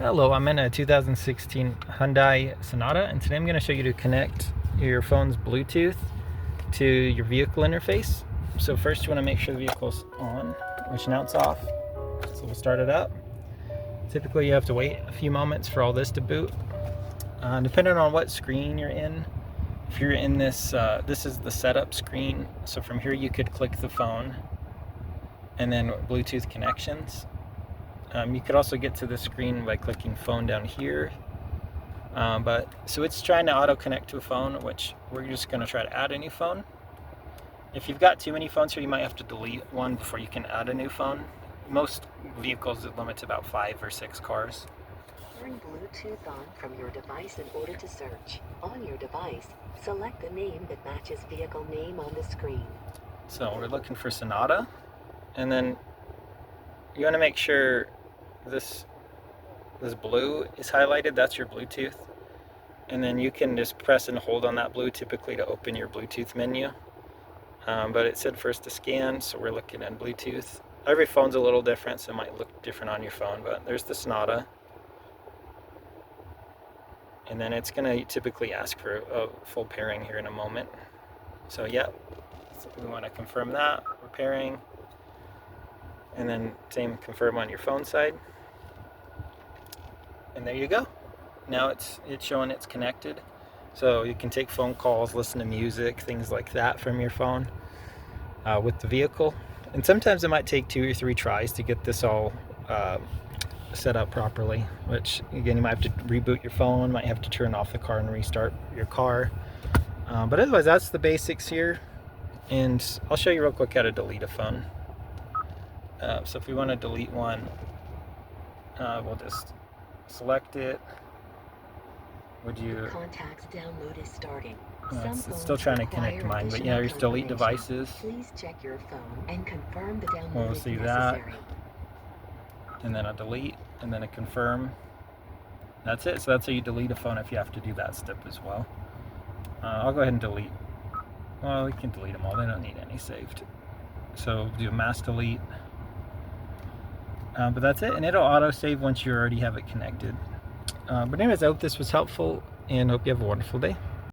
Hello, I'm in a 2016 Hyundai Sonata, and today I'm going to show you to connect your phone's Bluetooth to your vehicle interface. So first you want to make sure the vehicle's on, which now it's off. So we'll start it up. Typically you have to wait a few moments for all this to boot. Depending on what screen you're in, if you're in this, this is the setup screen. So from here you could click the phone and then Bluetooth connections. You could also get to the screen by clicking phone down here. So it's trying to auto connect to a phone, which we're just going to try to add a new phone. If you've got too many phones here, you might have to delete one before you can add a new phone. Most vehicles limit to about 5 or 6 cars. Turn Bluetooth on from your device in order to search. On your device, select the name that matches vehicle name on the screen. So we're looking for Sonata, and then you want to make sure this blue is highlighted. That's your Bluetooth, and then you can just press and hold on that blue typically to open your Bluetooth menu. But it said first to scan, so we're looking at Bluetooth. Every phone's a little different, so it might look different on your phone, but there's the Sonata. And then it's going to typically ask for a full pairing here in a moment. So yeah, so we want to confirm that we're pairing. And then same, confirm on your phone side. And there you go. Now it's showing it's connected. So you can take phone calls, listen to music, things like that from your phone with the vehicle. And sometimes it might take 2 or 3 tries to get this all set up properly, which again, you might have to reboot your phone, might have to turn off the car and restart your car. But otherwise, that's the basics here. And I'll show you real quick how to delete a phone. So if we want to delete one, we'll just select it. Would you? Contacts download is starting. It's still trying to connect to mine, but yeah, here's delete devices. Please check your phone and confirm the download We'll is see necessary. that. And then a delete, and then a confirm. That's it. So that's how you delete a phone if you have to do that step as well. I'll go ahead and delete. Well, we can delete them all. They don't need any saved. So do a mass delete. But that's it, and it'll auto save once you already have it connected. But anyways, I hope this was helpful, and hope you have a wonderful day.